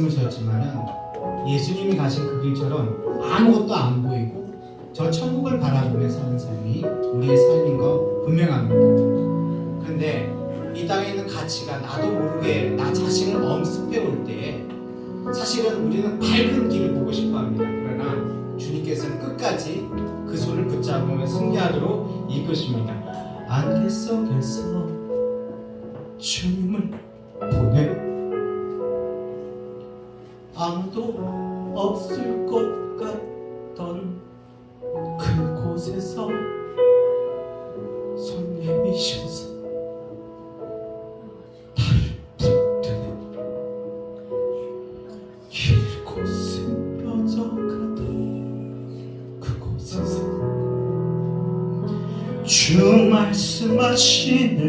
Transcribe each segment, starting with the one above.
말씀하셨지만은 예수님이 가신 그 길처럼 아무것도 안 보이고 저 천국을 바라보며 사는 삶이 우리의 삶인 거 분명합니다. 그런데 이 땅에 있는 가치가 나도 모르게 나 자신을 엄습해 올 때 사실은 우리는 밝은 길을 보고 싶어 합니다. 그러나 주님께서는 끝까지 그 손을 붙잡으며 승리하도록 이끄십니다. 안개 속에서 주님을 보내 아무도 없을 것 같던 그곳에서 손 내미셔서 나를 붙드는 길고 쓰러져 가던 그곳에서 주 말씀하시네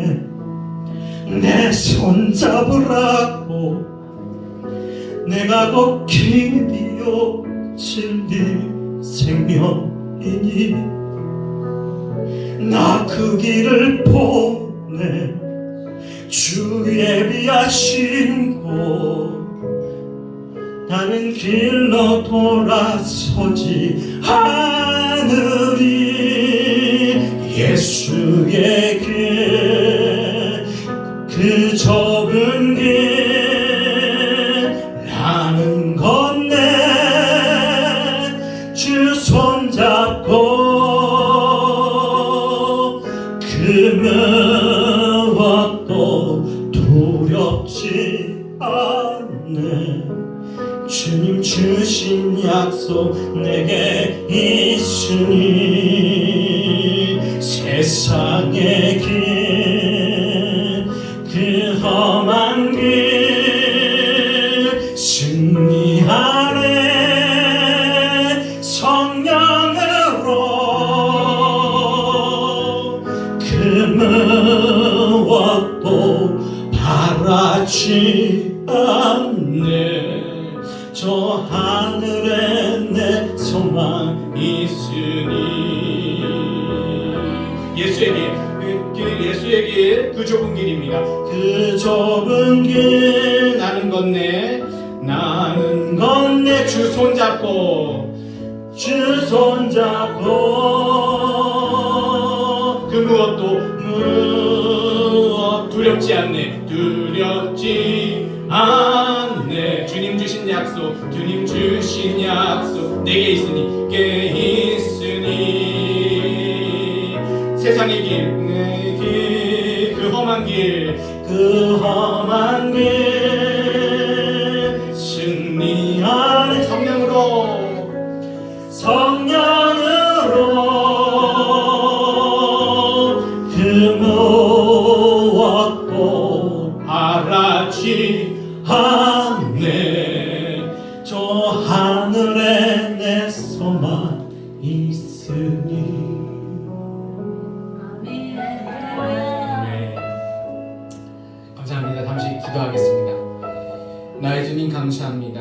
내 손 잡으라고 내가 곧 길이요 진리 생명이니 나 그 길을 보내 주 예비하신 곳 다른 길로 돌아서지 않으리 예수의 길 그 좁은 길 나는 건네 주 손잡고 그 무엇도 두렵지 않네 주님 주신 약속 내게 있으니 세상의 길 그 험한 길 승리하네 성령으로 그 무엇도 바라지 않네 저 하늘에 내 소망 있으니 예수의 길 그 좁은 길입니다. 그 좁은 길 나는 건네 주 손잡고 그 무엇 두렵지 않네 주님 주신 약속 내게 있으니 세상의 길 그 험한 길 승리하는 성령으로 그 무엇도 바라지 않네 저 하늘에 내 소망 있으니 감사합니다. 잠시 기도하겠습니다. 나의 주님 감사합니다.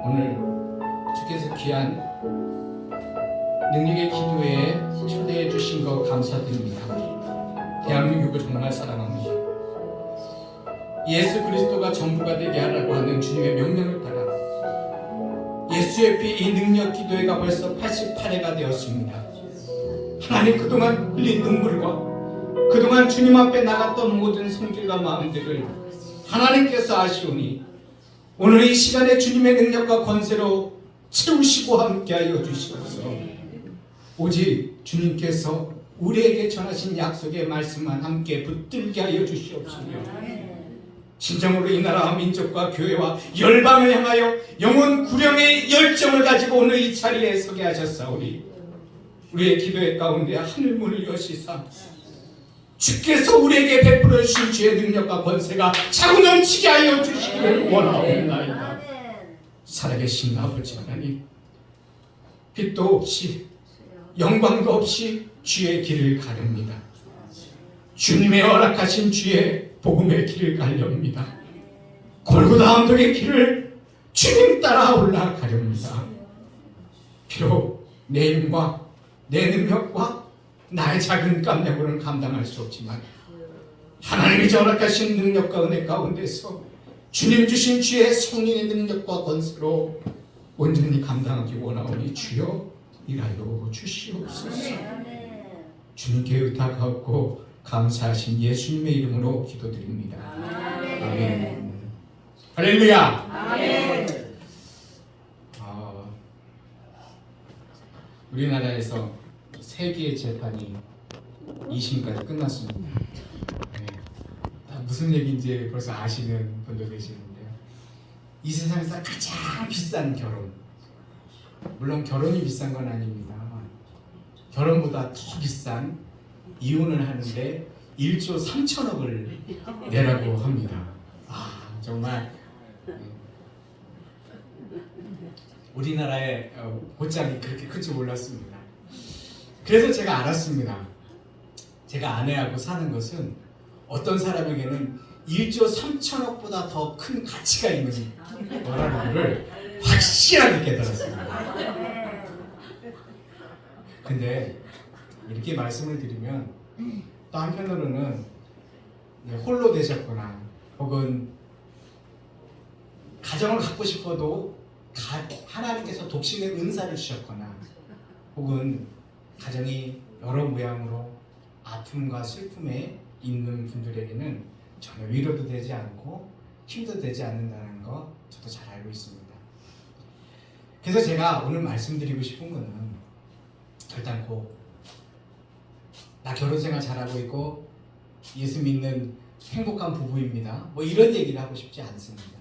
오늘 주께서 귀한 능력의 기도에 초대해 주신 것 감사드립니다. 대한민국을 정말 사랑합니다. 예수 그리스도가 전부가 되게 하라고 하는 주님의 명령을 따라 예수의 피 이 능력 기도회가 벌써 88회가 되었습니다. 하나님 그동안 흘린 눈물과 그동안 주님 앞에 나갔던 모든 손길과 마음들을 하나님께서 아시오니 오늘 이 시간에 주님의 능력과 권세로 채우시고 함께하여 주시옵소서. 오직 주님께서 우리에게 전하신 약속의 말씀만 함께 붙들게 하여 주시옵시며 진정으로 이 나라와 민족과 교회와 열방을 향하여 영혼 구령의 열정을 가지고 오늘 이 자리에 서게 하셨사오니 우리의 기도의 가운데 하늘문을 여시사 주께서 우리에게 베풀어 주신 주의 능력과 권세가 차고 넘치게 하여 주시기를 원하옵나이다. 살아계신 아버지 하나님 빛도 없이 영광도 없이 주의 길을 가렵니다. 주님의 허락하신 주의 복음의 길을 가렵니다. 골고다 언덕의 길을 주님 따라 올라가렵니다. 비록 내 힘과 내 능력과 나의 작은 깜냥으로는 감당할 수 없지만 하나님이 허락하신 능력과 은혜 가운데서 주님 주신 주의 성령의 능력과 권세로 온전히 감당하기 원하오니 주여 일하여 주시옵소서. 주님께 의탁하고 감사하신 예수님의 이름으로 기도드립니다. 아멘. 할렐루야. 우리나라에서 세기의 재판이 2심까지 끝났습니다. 네. 무슨 얘기인지 벌써 아시는 분도 계시는데요. 이 세상에서 가장 비싼 결혼, 물론 결혼이 비싼 건 아닙니다. 결혼보다 더 비싼 이혼을 하는데 1조 3천억을 내라고 합니다. 정말 우리나라의 보장이 그렇게 큰지 몰랐습니다. 그래서 제가 알았습니다. 제가 아내하고 사는 것은 어떤 사람에게는 1조 3천억보다 더 큰 가치가 있는 거라는 것을 확실하게 깨달았습니다. 근데 이렇게 말씀을 드리면 또 한편으로는 홀로 되셨거나 혹은 가정을 갖고 싶어도 하나님께서 독신의 은사를 주셨거나 혹은 가정이 여러 모양으로 아픔과 슬픔에 있는 분들에게는 전혀 위로도 되지 않고 힘도 되지 않는다는 거 저도 잘 알고 있습니다. 그래서 제가 오늘 말씀드리고 싶은 거는 결단코 나 결혼생활 잘하고 있고 예수 믿는 행복한 부부입니다. 뭐 이런 얘기를 하고 싶지 않습니다.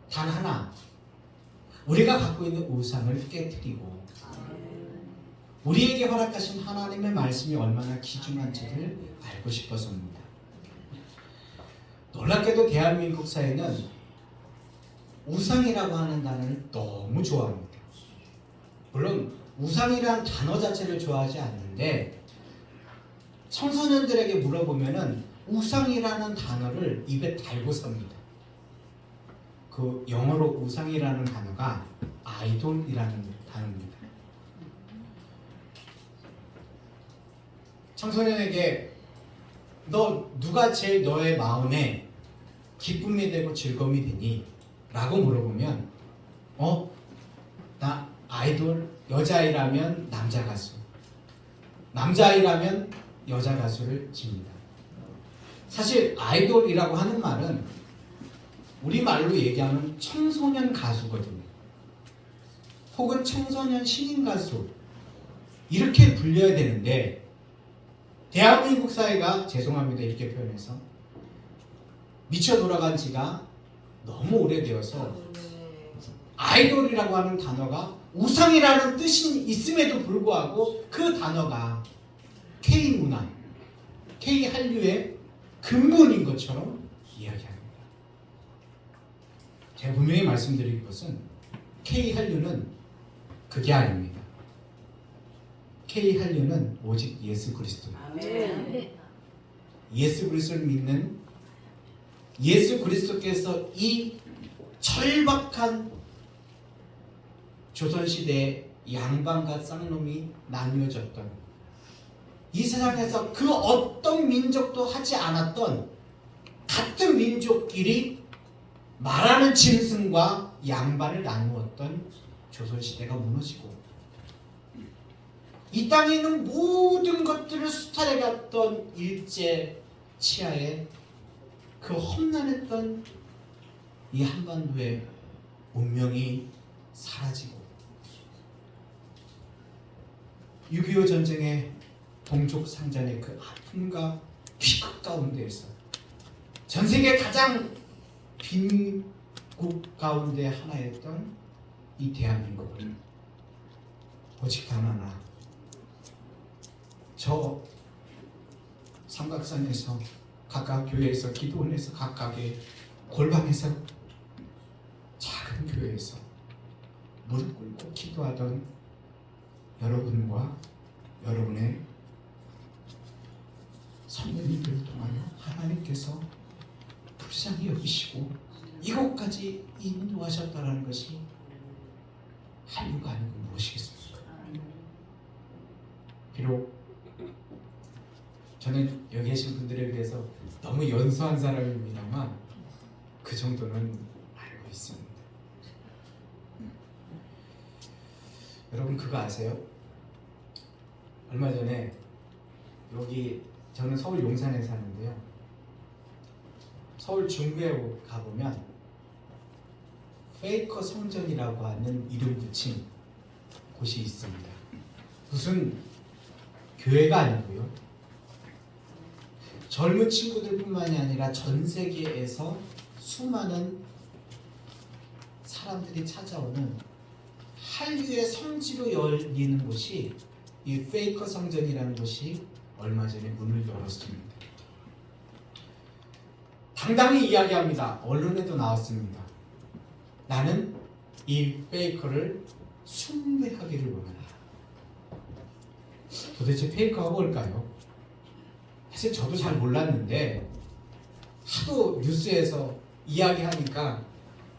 단 하나, 우리가 갖고 있는 우상을 깨뜨리고 우리에게 허락하신 하나님의 말씀이 얼마나 귀중한지를 알고 싶어서입니다. 놀랍게도 대한민국 사회는 우상이라고 하는 단어를 너무 좋아합니다. 물론 우상이라는 단어 자체를 좋아하지 않는데 청소년들에게 물어보면은 우상이라는 단어를 입에 달고 섭니다. 그 영어로 우상이라는 단어가 아이돌이라는 단어입니다. 청소년에게 너 누가 제일 너의 마음에 기쁨이 되고 즐거움이 되니? 라고 물어보면 나 아이돌, 여자아이라면 남자 가수, 남자아이라면 여자 가수를 집니다. 사실 아이돌이라고 하는 말은 우리말로 얘기하면 청소년 가수거든요. 혹은 청소년 신인 가수 이렇게 불려야 되는데 대한민국 사회가 죄송합니다 이렇게 표현해서 미쳐 돌아간 지가 너무 오래되어서 아이돌이라고 하는 단어가 우상이라는 뜻이 있음에도 불구하고 그 단어가 K문화, K한류의 근본인 것처럼 이야기합니다. 제가 분명히 말씀드릴 것은 K한류는 그게 아닙니다. K한류는 오직 예수 그리스도입니다. 예수 그리스도를 믿는 예수 그리스도께서 이 절박한 조선시대의 양반과 쌍놈이 나뉘어졌던 이 세상에서 그 어떤 민족도 하지 않았던 같은 민족끼리 말하는 짐승과 양반을 나누었던 조선시대가 무너지고 이 땅에 있는 모든 것들을 수탈해갔던 일제 치하에 그 험난했던 이 한반도의 운명이 사라지고 6.25 전쟁의 동족 상잔의 그 아픔과 비극 가운데에서 전 세계 가장 빈국 가운데 하나였던 이 대한민국은 오직 단 하나 저 삼각산에서 각각 교회에서 기도원에서 각각의 골방에서 작은 교회에서 무릎 꿇고 기도하던 여러분과 여러분의 선배님들을 통하여 하나님께서 불쌍히 여기시고 이곳까지 인도하셨다는 것이 한류가 아니고 무엇이겠습니까? 비록 저는 여기 계신 분들에 비해서 너무 연소한 사람입니다만 그 정도는 알고 있습니다. 여러분 그거 아세요? 얼마 전에 여기 저는 서울 용산에 사는데요. 서울 중구에 가보면 페이커 성전이라고 하는 이름 붙인 곳이 있습니다. 무슨 교회가 아니고요. 젊은 친구들뿐만이 아니라 전 세계에서 수많은 사람들이 찾아오는 한류의 성지로 열리는 곳이 이 페이커 성전이라는 곳이 얼마 전에 문을 열었습니다. 당당히 이야기합니다. 언론에도 나왔습니다. 나는 이 페이커를 숭배하기를 원한다. 도대체 페이커가 뭘까요? 사실 저도 잘 몰랐는데 하도 뉴스에서 이야기하니까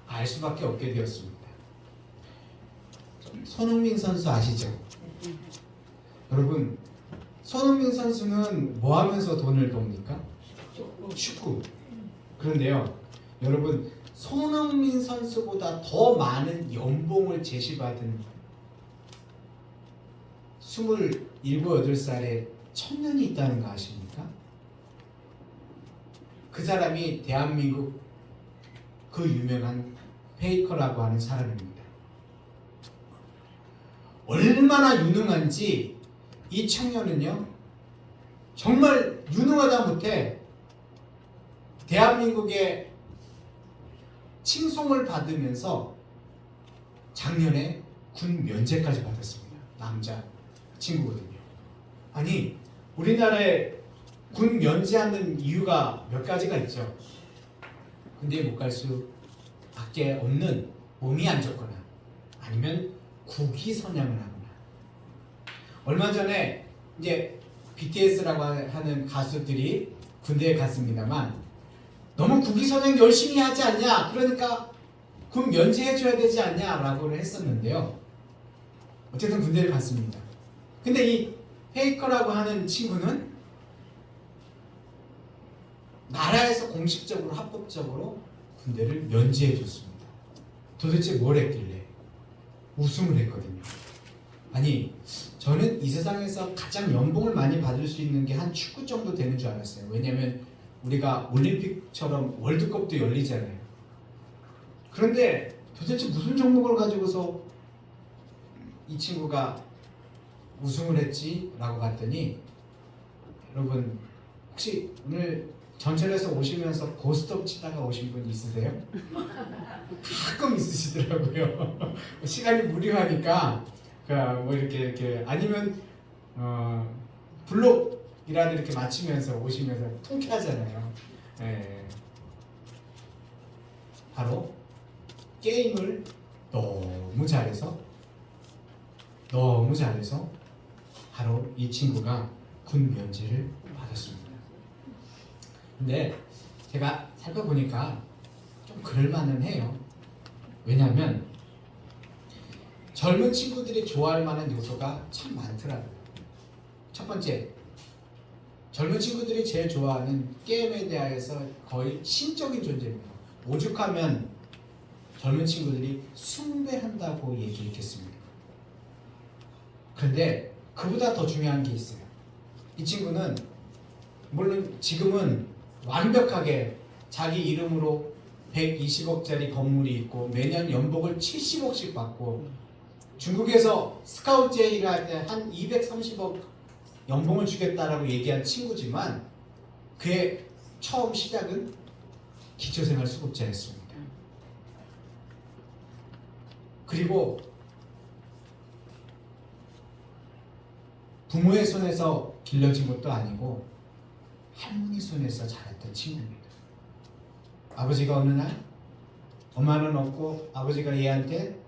알 수밖에 없게 되었습니다. 손흥민 선수 아시죠? 여러분, 손흥민 선수는 뭐 하면서 돈을 법니까? 축구. 그런데요, 여러분, 손흥민 선수보다 더 많은 연봉을 제시받은 27, 8살의 청년이 있다는 거 아십니까? 그 사람이 대한민국 그 유명한 페이커라고 하는 사람입니다. 얼마나 유능한지 이 청년은요, 정말 유능하다 못해 대한민국의 칭송을 받으면서 작년에 군 면제까지 받았습니다. 남자 친구거든요. 아니, 우리나라에 군 면제하는 이유가 몇 가지가 있죠. 군대에 못 갈 수밖에 없는 몸이 안 좋거나 아니면 국위 선양을 하거나. 얼마 전에 이제 BTS라고 하는 가수들이 군대에 갔습니다만 너무 국위 선양 열심히 하지 않냐, 그러니까 군 면제해줘야 되지 않냐라고 했었는데요. 어쨌든 군대를 갔습니다. 근데 이 페이커라고 하는 친구는 나라에서 공식적으로 합법적으로 군대를 면제해줬습니다. 도대체 뭘 했길래? 우승을 했거든요. 아니, 저는 이 세상에서 가장 연봉을 많이 받을 수 있는 게 한 축구 정도 되는 줄 알았어요. 왜냐하면 우리가 올림픽처럼 월드컵도 열리잖아요. 그런데 도대체 무슨 종목을 가지고서 이 친구가 우승을 했지? 라고 봤더니, 여러분 혹시 오늘 전철에서 오시면서 고스톱 치다가 오신 분 있으세요? 가끔 있으시더라고요. 시간이 무료하니까 뭐 이렇게 아니면 블록이라도 이렇게 맞추면서 오시면서 통쾌하잖아요. 바로 게임을 너무 잘해서 바로 이 친구가 군 면제를 받았습니다. 근데 제가 살펴보니까 좀 그럴만은 해요. 왜냐하면 젊은 친구들이 좋아할 만한 요소가 참 많더라고요. 첫 번째, 젊은 친구들이 제일 좋아하는 게임에 대해서 거의 신적인 존재입니다. 오죽하면 젊은 친구들이 숭배한다고 얘기했겠습니다. 그런데 그보다 더 중요한 게 있어요. 이 친구는 물론 지금은 완벽하게 자기 이름으로 120억짜리 건물이 있고 매년 연봉을 70억씩 받고 중국에서 스카우트 제의를 할 때 한 230억 연봉을 주겠다라고 얘기한 친구지만 그의 처음 시작은 기초생활 수급자였습니다. 그리고 부모의 손에서 길러진 것도 아니고 할머니 손에서 자랐던 친구입니다. 아버지가 어느 날 엄마는 없고 아버지가 얘한테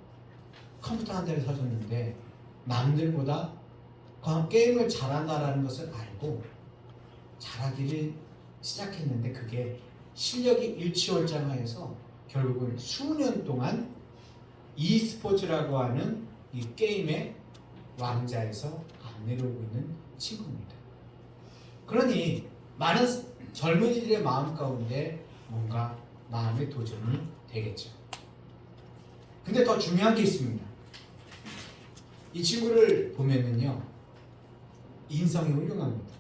컴퓨터 한 대를 사줬는데 남들보다 게임을 잘한다라는 것을 알고 잘하기를 시작했는데 그게 실력이 일취월장하여서 결국은 수년 동안 e스포츠라고 하는 이 게임의 왕자에서 안 내려오고 있는 친구입니다. 그러니 많은 젊은이들의 마음 가운데 뭔가 마음의 도전이 되겠죠. 근데 더 중요한 게 있습니다. 이 친구를 보면은요, 인성이 훌륭합니다.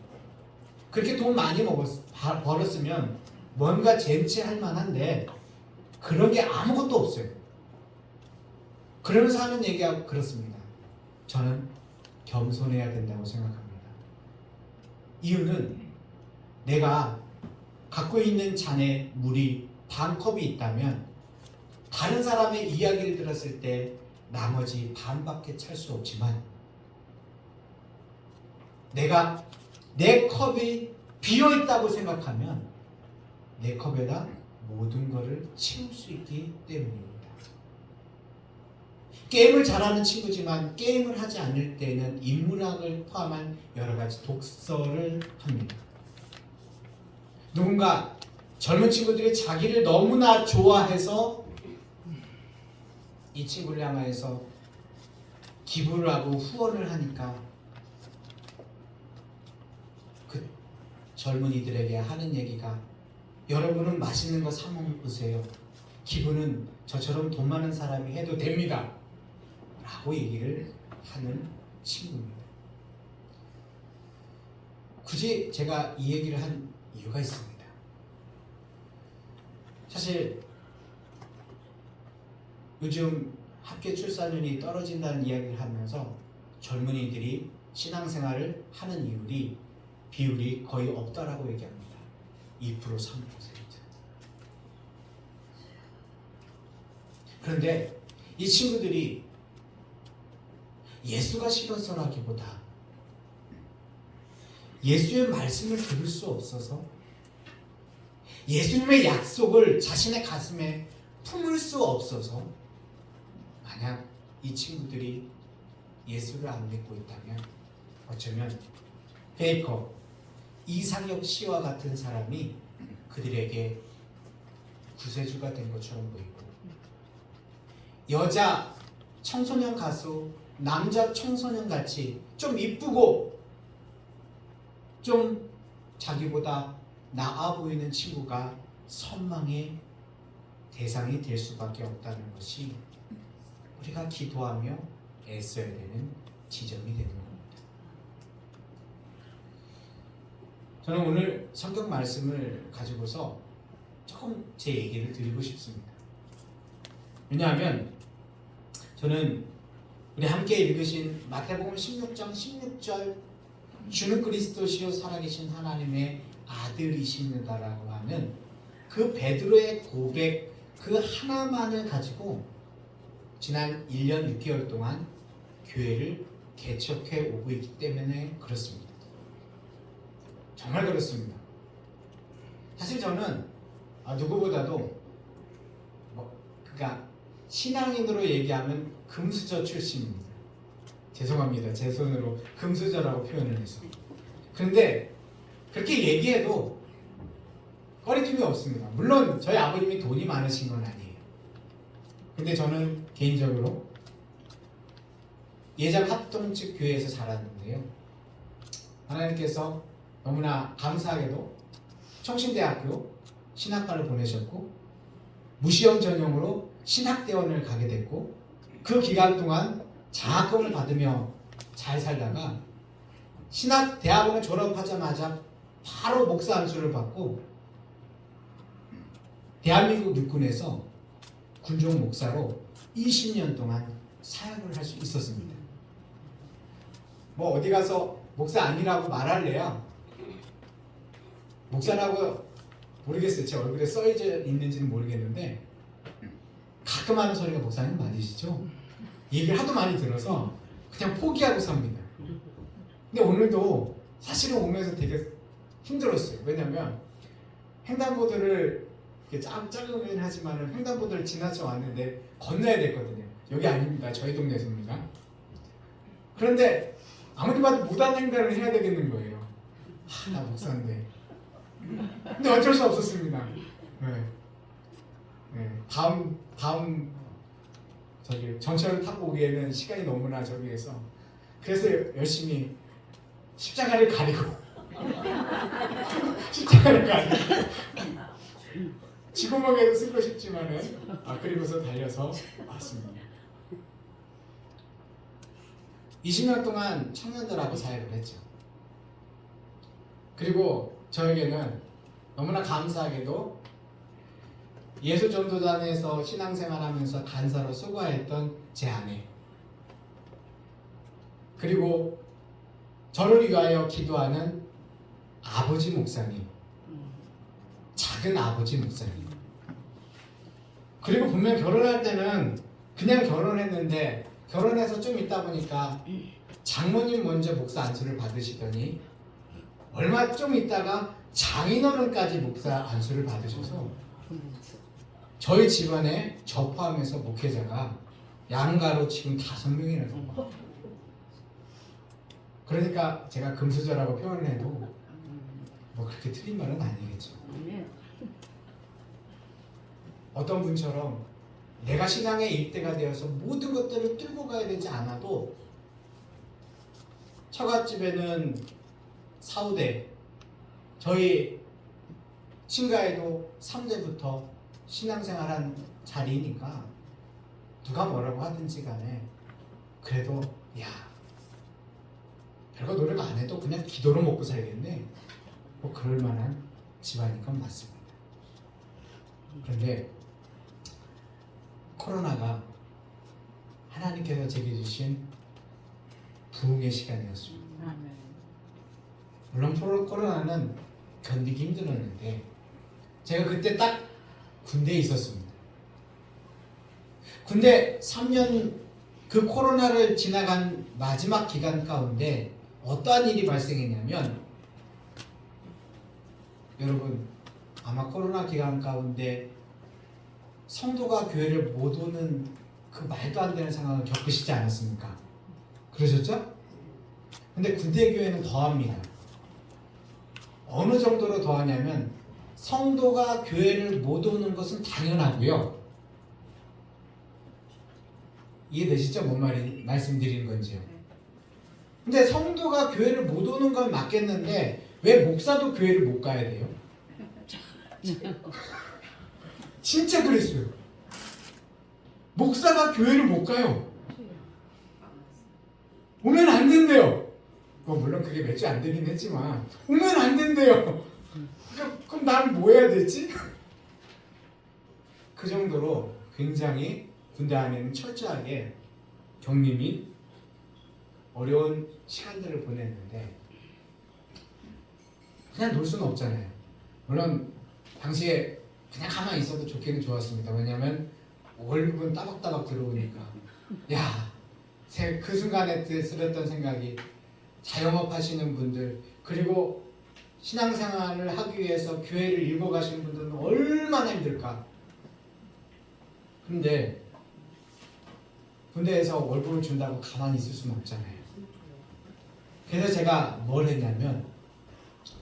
그렇게 돈 많이 벌었으면 뭔가 젠체할 만한데 그런 게 아무것도 없어요. 그러면서 하는 얘기가 그렇습니다. 저는 겸손해야 된다고 생각합니다. 이유는 내가 갖고 있는 잔에 물이 반 컵이 있다면 다른 사람의 이야기를 들었을 때 나머지 반밖에 찰 수 없지만 내가 내 컵이 비어있다고 생각하면 내 컵에다 모든 것을 채울 수 있기 때문입니다. 게임을 잘하는 친구지만 게임을 하지 않을 때는 인문학을 포함한 여러 가지 독서를 합니다. 누군가 젊은 친구들이 자기를 너무나 좋아해서 이 친구를 향해서 기부를 하고 후원을 하니까 그 젊은이들에게 하는 얘기가 여러분은 맛있는 거 사 먹으세요. 기부는 저처럼 돈 많은 사람이 해도 됩니다. 라고 얘기를 하는 친구입니다. 굳이 제가 이 얘기를 한 이유가 있습니다. 사실 요즘 합계 출산율이 떨어진다는 이야기를 하면서 젊은이들이 신앙생활을 하는 비율이 거의 없다라고 얘기합니다. 2%, 3%. 그런데 이 친구들이 예수가 싫어서라기보다 예수의 말씀을 들을 수 없어서 예수님의 약속을 자신의 가슴에 품을 수 없어서 만약 이 친구들이 예수를 안 믿고 있다면 어쩌면 베이커, 이상혁 씨와 같은 사람이 그들에게 구세주가 된 것처럼 보이고 여자 청소년 가수, 남자 청소년 같이 좀 이쁘고 좀 자기보다 나아 보이는 친구가 선망의 대상이 될 수밖에 없다는 것이 우리가 기도하며 애써야 되는 지점이 되는 겁니다. 저는 오늘 성경 말씀을 가지고서 조금 제 얘기를 드리고 싶습니다. 왜냐하면 저는 우리 함께 읽으신 마태복음 16장 16절 주는 그리스도시요 살아계신 하나님의 아들이십니다라고 하는 그 베드로의 고백 그 하나만을 가지고 지난 1년 6개월 동안 교회를 개척해 오고 있기 때문에 그렇습니다. 정말 그렇습니다. 사실 저는 누구보다도 그러니까 신앙인으로 얘기하면 금수저 출신입니다. 죄송합니다. 제 손으로 금수저라고 표현을 해서. 그런데 그렇게 얘기해도 꺼리낌이 없습니다. 물론 저희 아버님이 돈이 많으신 건 아니에요. 근데 저는 개인적으로 예장 합동측 교회에서 자랐는데요. 하나님께서 너무나 감사하게도 청신대학교 신학과를 보내셨고 무시형 전형으로 신학대원을 가게 됐고 그 기간 동안 장학금을 받으며 잘 살다가 신학대학원을 졸업하자마자 바로 목사 안수를 받고 대한민국 육군에서 군종 목사로 20년 동안 사역을 할 수 있었습니다. 뭐 어디 가서 목사 아니라고 말할래야 목사라고 모르겠어요. 제 얼굴에 써져 있는지는 모르겠는데 가끔 하는 소리가 목사님 맞으시죠? 얘기를 하도 많이 들어서 그냥 포기하고 삽니다. 근데 오늘도 사실은 오면서 되게 힘들었어요. 왜냐면 횡단보도를 작은 하지만 횡단보도를 지나쳐 왔는데 건너야 됐거든요. 여기 아닙니다. 저희 동네에서입니다. 그런데 아무리 봐도 무단횡단을 해야 되겠는 거예요. 나 목사인데. 근데 어쩔 수 없었습니다. 다음 저기 전철을 타고 오기에는 시간이 너무나 저기해서 그래서 열심히 십자가를 가리고 십자가를 가리고 지구멍에도 쓰고 싶지만은 그리고서 달려서 왔습니다. 20년 동안 청년들하고 사역을 했죠. 그리고 저에게는 너무나 감사하게도 예수전도단에서 신앙생활하면서 간사로 수고했던 제 아내, 그리고 저를 위하여 기도하는 아버지 목사님, 작은 아버지 목사님, 그리고 분명 결혼할 때는 그냥 결혼했는데 결혼해서 좀 있다 보니까 장모님 먼저 목사 안수를 받으시더니 얼마 좀 있다가 장인어른까지 목사 안수를 받으셔서 저희 집안에 저 포함해서 목회자가 양가로 지금 5명이나 됩니다. 그러니까 제가 금수저라고 표현을 해도 뭐 그렇게 틀린 말은 아니겠죠. 어떤 분처럼 내가 신앙의 일대가 되어서 모든 것들을 뚫고 가야 되지 않아도 처갓집에는 사후대, 저희 친가에도 3대부터 신앙생활한 자리니까 누가 뭐라고 하든지 간에 그래도 야 별거 노력 안 해도 그냥 기도로 먹고 살겠네, 뭐 그럴 만한 집안인 건 맞습니다. 그런데 코로나가 하나님께서 제게 주신 부흥의 시간이었습니다. 물론 코로나는 견디기 힘들었는데 제가 그때 딱 군대에 있었습니다. 군대 3년 그 코로나를 지나간 마지막 기간 가운데 어떠한 일이 발생했냐면, 여러분 아마 코로나 기간 가운데 성도가 교회를 못 오는 그 말도 안 되는 상황을 겪으시지 않았습니까? 그러셨죠? 근데 군대 교회는 더합니다. 어느 정도로 더하냐면 성도가 교회를 못 오는 것은 당연하고요. 이해되시죠? 뭔 말씀드리는 건지요. 근데 성도가 교회를 못 오는 건 맞겠는데 왜 목사도 교회를 못 가야 돼요? 진짜 그랬어요. 목사가 교회를 못 가요. 오면 안 된대요. 물론 그게 몇 주 안 되긴 했지만 오면 안 된대요. 그럼 난 뭐 해야 되지? 그 정도로 굉장히 군대 안에는 철저하게 격리 및 어려운 시간들을 보냈는데 그냥 놀 수는 없잖아요. 물론 당시에 그냥 가만히 있어도 좋기는 좋았습니다. 왜냐하면 월급은 따박따박 들어오니까 그 순간에 들었던 생각이 자영업 하시는 분들, 그리고 신앙생활을 하기 위해서 교회를 읽어 가시는 분들은 얼마나 힘들까. 근데 군대에서 월급을 준다고 가만히 있을 수는 없잖아요. 그래서 제가 뭘 했냐면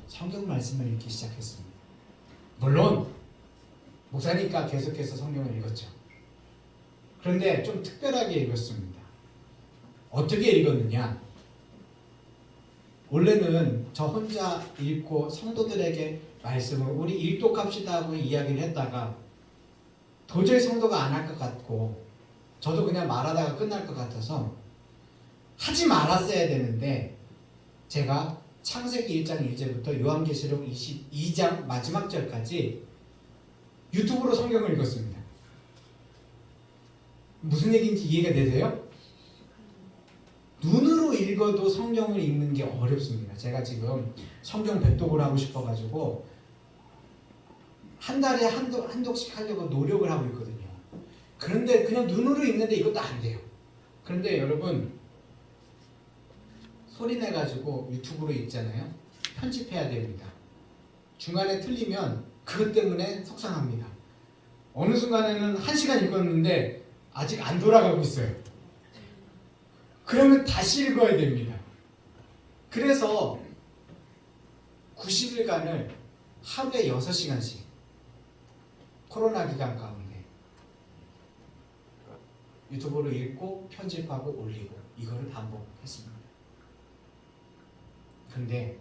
성경 말씀을 읽기 시작했습니다. 물론 목사니까 계속해서 성경을 읽었죠. 그런데 좀 특별하게 읽었습니다. 어떻게 읽었느냐? 원래는 저 혼자 읽고 성도들에게 말씀을 우리 일독합시다 하고 이야기를 했다가 도저히 성도가 안 할 것 같고 저도 그냥 말하다가 끝날 것 같아서 하지 말았어야 되는데 제가 창세기 1장 1절부터 요한계시록 22장 마지막 절까지 유튜브로 성경을 읽었습니다. 무슨 얘기인지 이해가 되세요? 눈으로 읽어도 성경을 읽는 게 어렵습니다. 제가 지금 성경 배독을 하고 싶어가지고 한 달에 한 독씩 하려고 노력을 하고 있거든요. 그런데 그냥 눈으로 읽는데 이것도 안 돼요. 그런데 여러분 소리 내가지고 유튜브로 읽잖아요. 편집해야 됩니다. 중간에 틀리면 그것 때문에 속상합니다. 어느 순간에는 1시간 읽었는데 아직 안 돌아가고 있어요. 그러면 다시 읽어야 됩니다. 그래서 90일간을 하루에 6시간씩 코로나 기간 가운데 유튜브로 읽고 편집하고 올리고 이거를 반복했습니다. 근데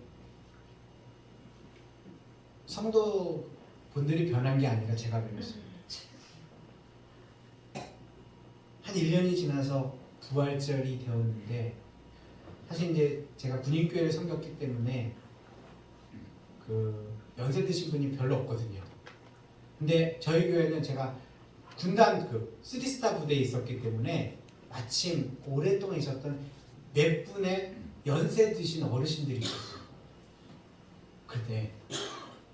성도 분들이 변한 게 아니라 제가 변했어요. 한 1년이 지나서 부활절이 되었는데, 사실 이제 제가 군인교회를 섬겼기 때문에 그 연세 드신 분이 별로 없거든요. 근데 저희 교회는 제가 군단 그 3스타 부대에 있었기 때문에 마침 오랫동안 있었던 몇 분의 연세 드신 어르신들이 있었어요. 그때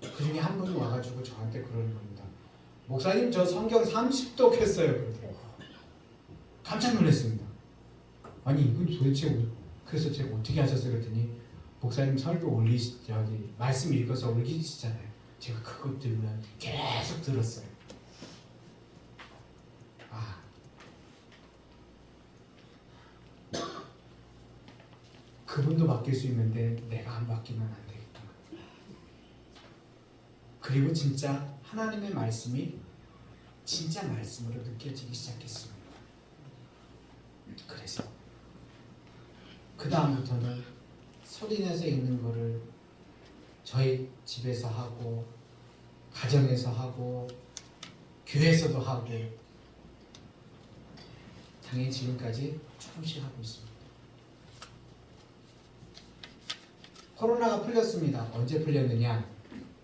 그 중에 한 분이 와가지고 저한테 그러는 겁니다. 목사님, 저 성경 30독 했어요. 그때 깜짝 놀랐습니다. 아니 이분 도대체, 그래서 제가 어떻게 하셨어요? 그랬더니 목사님 설교 저기 말씀 읽어서 올리시잖아요. 제가 그것 들으면 계속 들었어요. 그분도 바뀔 수 있는데 내가 안 바뀌면 안 되겠구나. 그리고 진짜 하나님의 말씀이 진짜 말씀으로 느껴지기 시작했습니다. 그래서 그 다음부터는 소리내서 읽는 거를 저희 집에서 하고, 가정에서 하고, 교회에서도 하고, 당연히 지금까지 조금씩 하고 있습니다. 코로나가 풀렸습니다. 언제 풀렸느냐?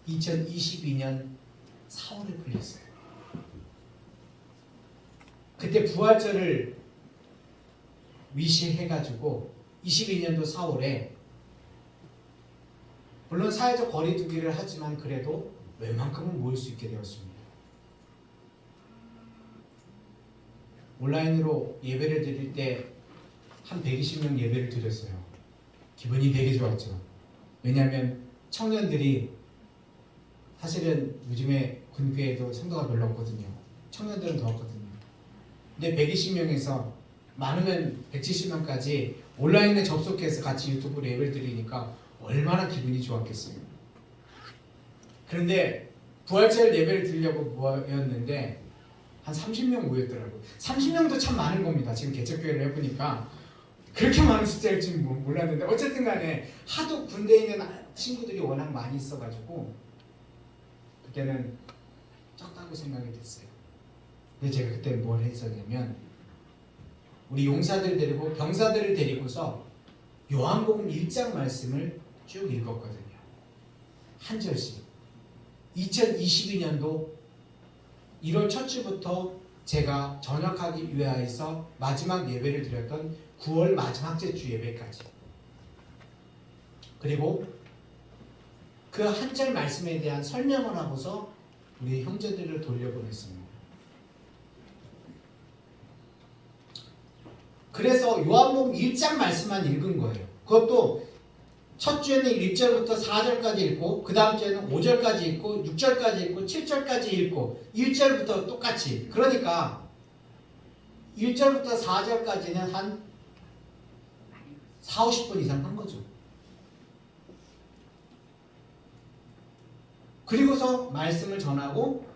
2022년 4월에 풀렸어요. 그때 부활절을 위시해가지고 22년도 4월에 물론 사회적 거리두기를 하지만 그래도 웬만큼은 모일 수 있게 되었습니다. 온라인으로 예배를 드릴 때 한 120명 예배를 드렸어요. 기분이 되게 좋았죠. 왜냐하면 청년들이, 사실은 요즘에 군교회도 성도가 별로 없거든요. 청년들은 더 없거든요. 근데 120명에서 많으면 170명까지 온라인에 접속해서 같이 유튜브로 예배를 드리니까 얼마나 기분이 좋았겠어요. 그런데 부활절 예배를 드리려고 모였는데 한 30명 모였더라고요. 30명도 참 많은 겁니다. 지금 개척교회를 해보니까 그렇게 많은 숫자일 줄 몰랐는데, 어쨌든 간에 하도 군대에 있는 친구들이 워낙 많이 있어가지고 그때는 적다고 생각이 됐어요. 근데 제가 그때 뭘 했었냐면, 우리 용사들 데리고 병사들을 데리고서 요한복음 1장 말씀을 쭉 읽었거든요. 한 절씩. 2022년도 1월 첫 주부터 제가 전역하기 위하여서 마지막 예배를 드렸던 9월 마지막 주 예배까지, 그리고 그 한 절 말씀에 대한 설명을 하고서 우리 형제들을 돌려보냈습니다. 그래서 요한복음 1장 말씀만 읽은 거예요. 그것도 첫 주에는 1절부터 4절까지 읽고, 그 다음 주에는 5절까지 읽고, 6절까지 읽고, 7절까지 읽고, 1절부터 똑같이. 그러니까 1절부터 4절까지는 한 40-50분 이상 한 거죠. 그리고서 말씀을 전하고,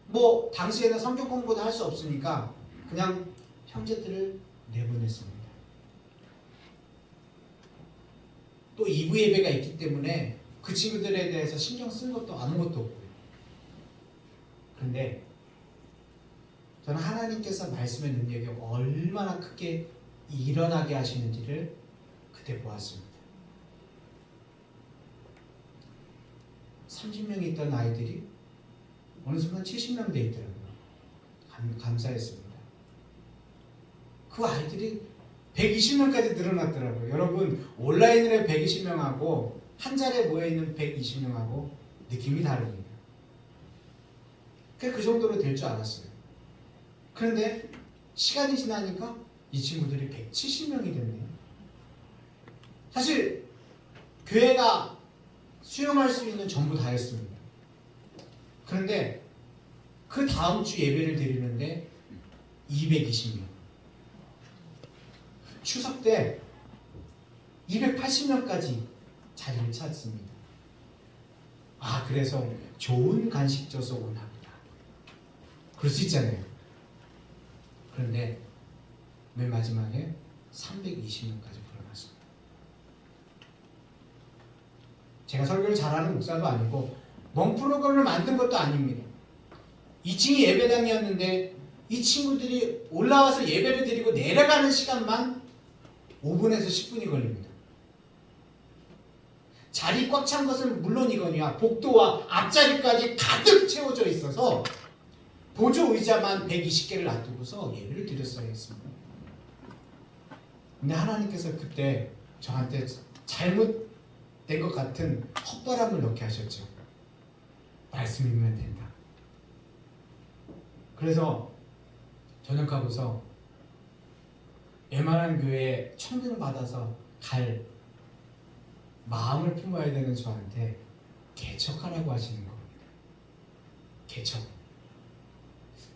뭐 당시에는 성경 공부도 할 수 없으니까 그냥 형제들을 내보냈습니다. 또 2부 예배가 있기 때문에 그 친구들에 대해서 신경 쓴 것도 아무것도 없고요. 그런데 저는 하나님께서 말씀의 능력이 얼마나 크게 일어나게 하시는지를 그때 보았습니다. 30명이 있던 아이들이 어느 순간 70명 돼 있더라고요. 감사했습니다. 그 아이들이 120명까지 늘어났더라고요. 여러분, 온라인으로 120명하고 한 자리에 모여있는 120명하고 느낌이 다릅니다. 그 정도로 될 줄 알았어요. 그런데 시간이 지나니까 이 친구들이 170명이 됐네요. 사실 교회가 수용할 수 있는 전부 다 했습니다. 그런데 그 다음 주 예배를 드리는데 220명. 추석 때 280명까지 자리를 찾습니다. 아, 그래서 좋은 간식 줘서 오나 보다. 그럴 수 있잖아요. 그런데 맨 마지막에 320명까지 불어났습니다. 제가 설교를 잘하는 목사도 아니고 멍 프로그램을 만든 것도 아닙니다. 2층이 예배당이었는데 이 친구들이 올라와서 예배를 드리고 내려가는 시간만 5분에서 10분이 걸립니다. 자리 꽉 찬 것은 물론이거니와 복도와 앞자리까지 가득 채워져 있어서 보조 의자만 120개를 놔두고서 예배를 드렸어야 했습니다. 근데 하나님께서 그때 저한테 잘못된 것 같은 헛바람을 넣게 하셨죠. 말씀이면 된다. 그래서 전역하고서 웬만한 교회에 청빙받아서 갈 마음을 품어야 되는 저한테 개척하라고 하시는 겁니다. 개척.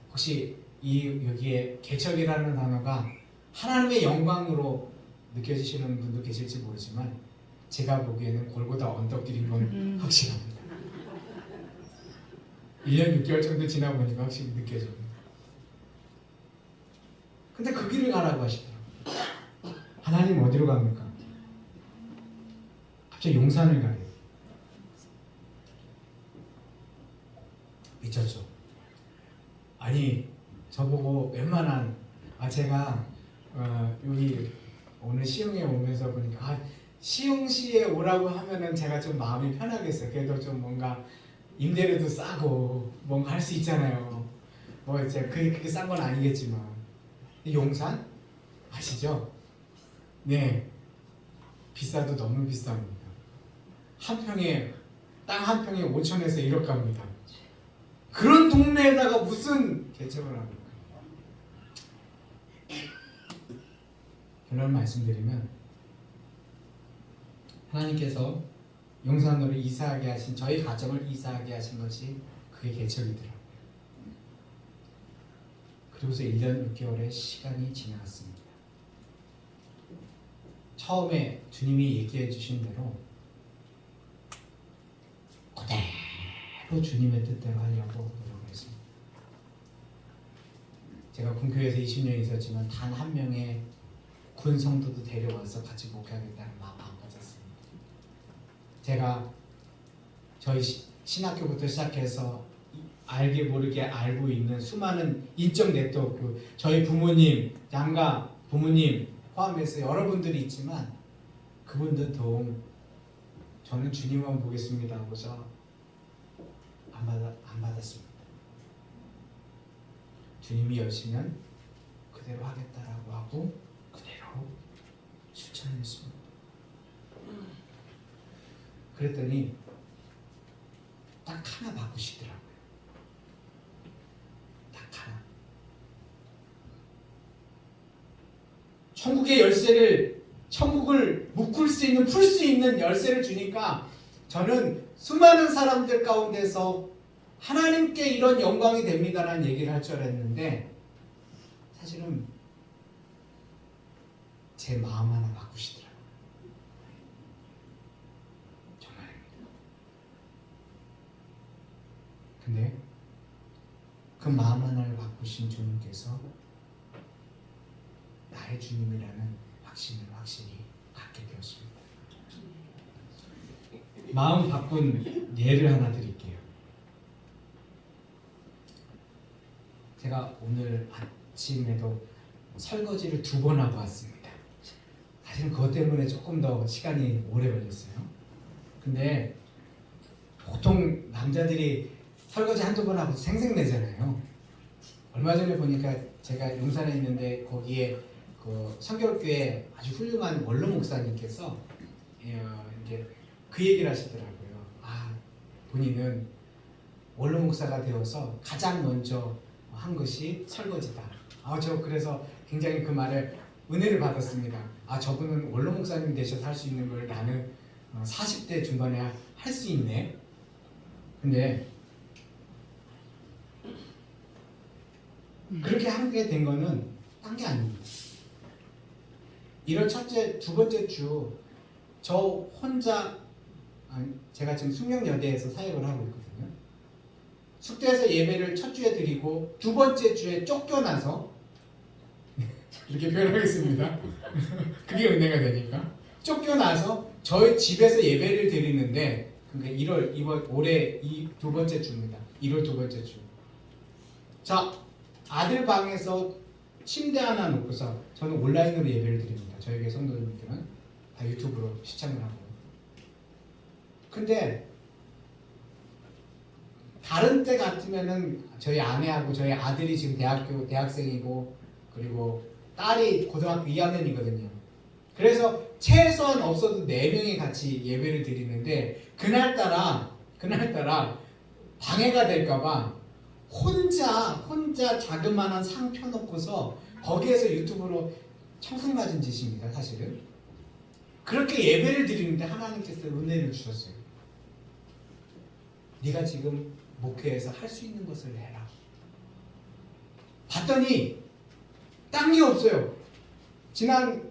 혹시 여기에 개척이라는 단어가 하나님의 영광으로 느껴지시는 분도 계실지 모르지만 제가 보기에는 골고다 언덕길인 건 확실합니다. 1년 6개월 정도 지나 보니까 확실히 느껴집니다. 근데 그 길을 가라고 하시더라고요. 하나님 어디로 갑니까? 갑자기 용산을 가요. 미쳤죠? 아니 저보고 웬만한 제가 여기 오늘 시흥에 오면서 보니까 시흥시에 오라고 하면은 제가 좀 마음이 편하겠어요. 그래도 좀 뭔가 임대료도 싸고 뭔가 할 수 있잖아요. 뭐 이제 그렇게 싼 건 아니겠지만 용산 아시죠? 네, 비싸도 너무 비쌉니다. 한 평에 땅 한 평에 5천에서 1억 갑니다. 그런 동네에다가 무슨 개척을 합니까? 결론 말씀드리면 하나님께서 용산으로 이사하게 하신 저희 가정을 이사하게 하신 것이 그게 개척이더라고요. 그리고서 1년 6개월의 시간이 지나갔습니다. 처음에 주님이 얘기해 주신 대로 그대로 주님의 뜻대로 하려고 노력했습니다. 제가 군교회에서 20년 있었지만 단 한 명의 군 성도도 데려와서 같이 목회하겠다는 마음 안 가졌습니다. 제가 저희 신학교부터 시작해서 알게 모르게 알고 있는 수많은 인적 네트워크, 저희 부모님, 양가 부모님 포함해서 여러분들이 있지만 그분들 도움 저는 주님만 보겠습니다 하고서 안 받았습니다. 주님이 여시면 그대로 하겠다라고 하고 그대로 실천했습니다. 그랬더니 딱 하나 바꾸시더라고요. 딱 하나. 천국을 묶을 수 있는, 풀 수 있는 열쇠를 주니까 저는 수많은 사람들 가운데서 하나님께 이런 영광이 됩니다라는 얘기를 할 줄 알았는데 사실은 제 마음 하나 바꾸시더라고요. 정말입니다. 근데 그 마음 하나를 바꾸신 주님께서 나의 주님이라는 확신을 확실히 갖게 되었습니다. 마음 바꾼 예를 하나 드릴게요. 제가 오늘 아침에도 설거지를 2번 하고 왔습니다. 사실은 그것 때문에 조금 더 시간이 오래 걸렸어요. 근데 보통 남자들이 설거지 한두 번 하고 생색내잖아요. 얼마 전에 보니까 제가 용산에 있는데 거기에 그 성결교회 아주 훌륭한 원로 목사님께서 이제 그 얘기를 하시더라고요. 본인은 원로 목사가 되어서 가장 먼저 한 것이 설거지다. 저 그래서 굉장히 그 말에 은혜를 받았습니다. 저분은 원로 목사님 되셔서 할 수 있는 걸 나는 40대 중반에 할 수 있네. 근데 그렇게 하게 된 거는 딴 게 아닙니다. 1월 첫째, 2번째 주 저 혼자 제가 지금 숙명여대에서 사역을 하고 있거든요. 숙대에서 예배를 첫 주에 드리고 2번째 주에 쫓겨나서 이렇게 표현하겠습니다. 그게 은혜가 되니까 쫓겨나서 저희 집에서 예배를 드리는데 그러니까 1월 이번 올해 이 두 번째 주입니다. 1월 두 번째 주. 자, 아들 방에서 침대 하나 놓고서 저는 온라인으로 예배를 드립니다. 저희 교회 성도님들은 다 유튜브로 시청을 하고. 근데 다른 때 같으면은 저희 아내하고 저희 아들이 지금 대학생이고 그리고 딸이 고등학교 2학년이거든요. 그래서 최소한 없어도 4명이 같이 예배를 드리는데 그날따라 방해가 될까봐 혼자 자그마한 상 펴놓고서 거기에서 유튜브로 청승맞은 짓입니다. 사실은 그렇게 예배를 드리는데 하나님께서 은혜를 주셨어요. 네가 지금 목회에서 할 수 있는 것을 해라. 봤더니 딴 게 없어요. 지난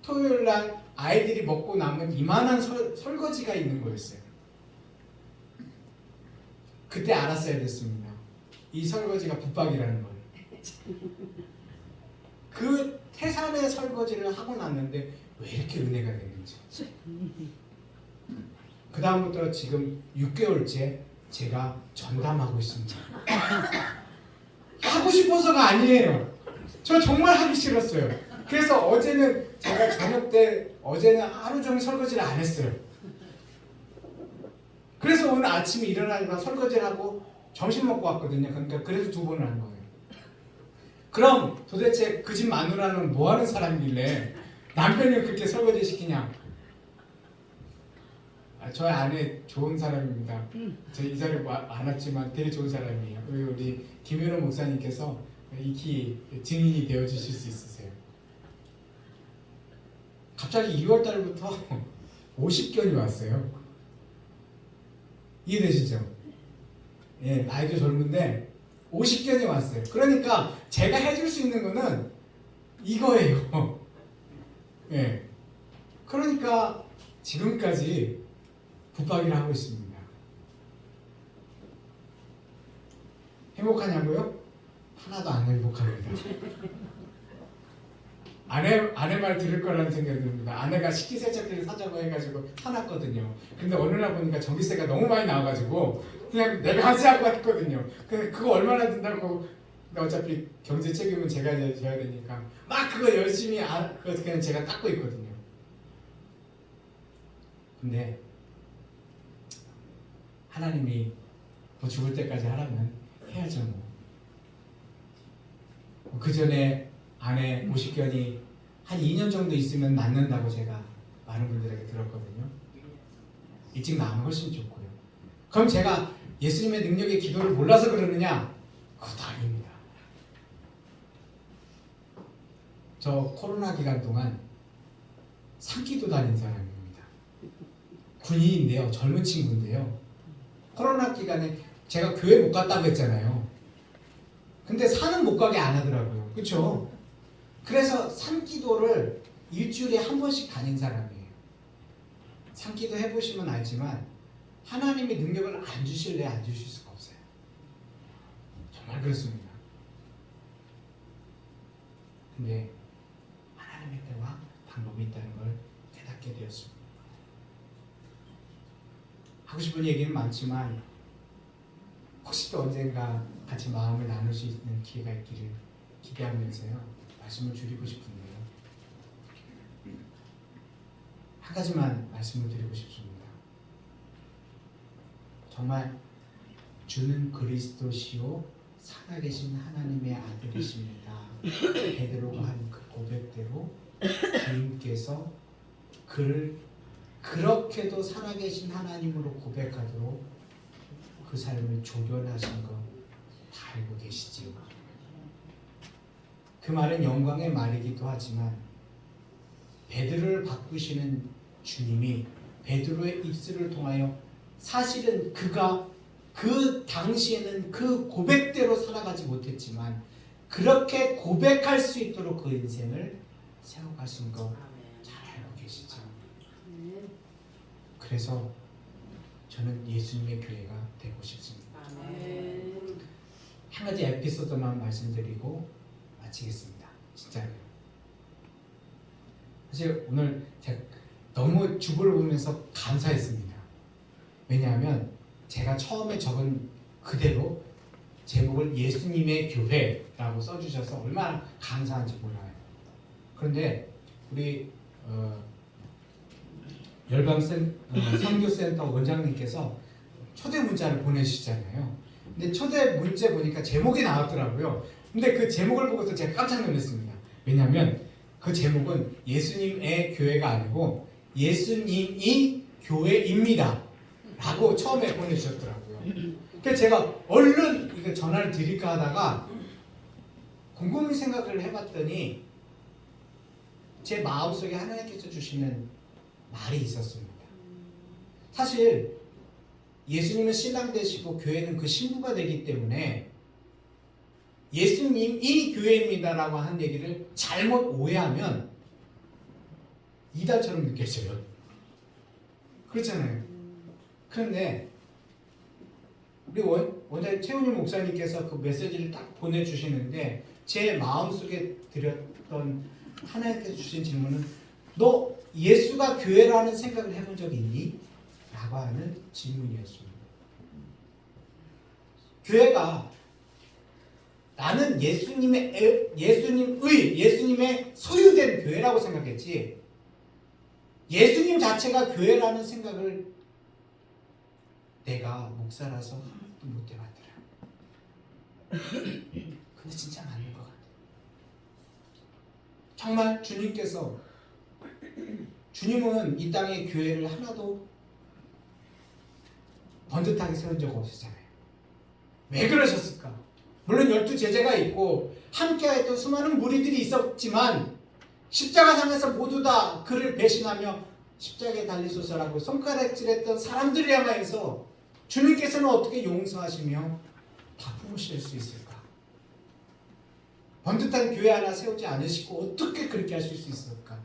토요일 날 아이들이 먹고 남은 이만한 설거지가 있는 거였어요. 그때 알았어야 됐습니다. 이 설거지가 붙박이라는 걸. 그 태산의 설거지를 하고 났는데 왜 이렇게 은혜가 되는지. 그 다음부터 지금 6개월째 제가 전담하고 있습니다. 하고 싶어서가 아니에요. 저 정말 하기 싫었어요. 그래서 어제는 제가 저녁 때 어제는 하루 종일 설거지를 안 했어요. 그래서 오늘 아침에 일어나니까 설거지를 하고 점심 먹고 왔거든요. 그러니까 그래서 2번을 한 거예요. 그럼 도대체 그 집 마누라는 뭐 하는 사람이길래 남편이 그렇게 설거지 시키냐? 저희 아내 좋은 사람입니다. 저 이 자리에 안 왔지만 되게 좋은 사람이에요. 우리 김윤호 목사님께서 익히 증인이 되어 주실 수 있으세요. 갑자기 2월 달부터 50견이 왔어요. 이해되시죠? 예, 나이도 젊은데 50견이 왔어요. 그러니까 제가 해줄 수 있는 거는 이거예요. 예. 그러니까 지금까지 붙박이를 하고 있습니다. 행복하냐고요? 하나도 안 행복합니다. 아내 말 들을 거라는 생각이 듭니다. 아내가 식기세척기를 사자고 해가지고 사놨거든요. 근데 어느 날 보니까 전기세가 너무 많이 나와가지고 그냥 내가 하자고 했거든요. 근데 그거 얼마나 든다고. 근데 어차피 경제 책임은 제가 이제 져야 되니까 막 그거 열심히 그거 그냥 제가 닦고 있거든요. 근데 하나님이 뭐 죽을 때까지 하라면 해야죠 뭐. 그 전에 아내 50견이 한 2년 정도 있으면 낫는다고 제가 많은 분들에게 들었거든요. 일찍 나으면 훨씬 좋고요. 그럼 제가 예수님의 능력의 기도를 몰라서 그러느냐? 그것도 아닙니다. 저 코로나 기간 동안 산기도 다닌 사람입니다. 군인인데요. 젊은 친구인데요. 코로나 기간에 제가 교회 못 갔다고 했잖아요. 근데 산은 못 가게 안 하더라고요. 그렇죠? 그래서 산기도를 일주일에 한 번씩 다닌 사람이에요. 산기도 해보시면 알지만 하나님이 능력을 안 주실래 안 주실 수가 없어요. 정말 그렇습니다. 근데 하나님의 때와 방법이 있다는 걸 깨닫게 되었습니다. 하고 싶은 얘기는 많지만 혹시 또 언젠가 같이 마음을 나눌 수 있는 기회가 있기를 기대하면서요. 말씀을 드리고 싶은데요. 한 가지만 말씀을 드리고 싶습니다. 정말 주는 그리스도시요 살아계신 하나님의 아들이십니다. 베드로가 한 그 고백대로 주님께서 그를 그렇게도 살아계신 하나님으로 고백하도록 그 삶을 조련하신 거 다 알고 계시지요. 그 말은 영광의 말이기도 하지만 베드로를 바꾸시는 주님이 베드로의 입술을 통하여 사실은 그가 그 당시에는 그 고백대로 살아가지 못했지만 그렇게 고백할 수 있도록 그 인생을 세워가신 거 잘 알고 계시죠. 그래서 저는 예수님의 교회가 되고 싶습니다. 한 가지 에피소드만 말씀드리고 마치겠습니다. 진짜로요. 사실 오늘 제가 너무 주보를 보면서 감사했습니다. 왜냐하면 제가 처음에 적은 그대로 제목을 예수님의 교회라고 써주셔서 얼마나 감사한지 몰라요. 그런데 우리 선교센터 원장님께서 초대 문자를 보내주시잖아요. 근데 초대 문자 보니까 제목이 나왔더라고요. 근데 그 제목을 보고서 제가 깜짝 놀랐습니다. 왜냐하면 그 제목은 예수님의 교회가 아니고 예수님이 교회입니다 라고 처음에 보내주셨더라고요. 그래서 제가 얼른 이거 전화를 드릴까 하다가 곰곰이 생각을 해봤더니 제 마음속에 하나님께서 주시는 말이 있었습니다. 사실 예수님은 신랑 되시고 교회는 그 신부가 되기 때문에 예수님이 교회입니다라고 한 얘기를 잘못 오해하면 이단처럼 느껴져요. 그렇잖아요. 그런데 우리 원장님 최훈일 목사님께서 그 메시지를 딱 보내주시는데 제 마음속에 드렸던 하나님께서 주신 질문은 너 예수가 교회라는 생각을 해본 적이 있니? 라고 하는 질문이었습니다. 교회가 나는 예수님의 소유된 교회라고 생각했지 예수님 자체가 교회라는 생각을 내가 목사라서 한 번도 못 해봤더라. 근데 진짜 맞는 것 같아요. 정말 주님은 이 땅에 교회를 하나도 번듯하게 세운 적 없으잖아요. 왜 그러셨을까? 물론 12제자가 있고 함께했던 수많은 무리들이 있었지만 십자가상에서 모두 다 그를 배신하며 십자가에 달리소서라고 손가락질했던 사람들을 향하여서 주님께서는 어떻게 용서하시며 다 품으실 수 있을까? 번듯한 교회 하나 세우지 않으시고 어떻게 그렇게 하실 수 있을까?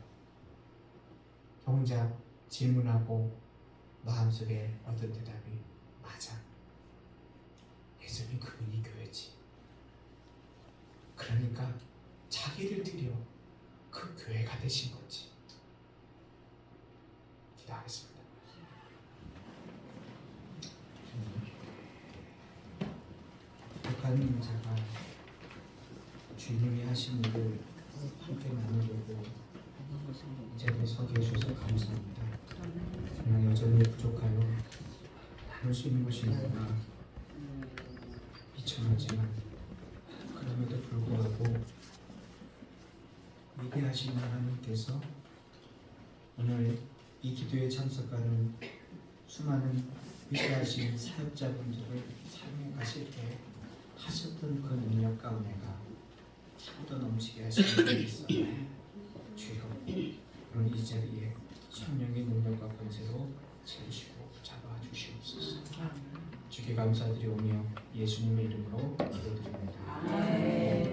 저 혼자 질문하고 마음속에 얻은 대답이 맞아. 예수님 그분이 교회지. 그러니까 자기를 드려 그 교회가 되신 거지. 기도하겠습니다. 북한 제가 주님이 하신 일을 함께 나누려고 이 자리에 서게 해주셔서 감사합니다. 그냥 여전히 부족하여 나눌 수 있는 것이 너무나 비천하지만 그럼에도 불구하고 위대하신 하나님께서 오늘 이 기도에 참석하는 수많은 위대하신 사역자분들을 사용하실 때 하셨던 그 능력 가운데가 참도 넘치게 하시는 분이 있어요. 주여 오늘 이 자리에 성령의 능력과 권세로 채우시고 잡아주시옵소서. 주께 감사드리오며 예수님의 이름으로 기도드립니다.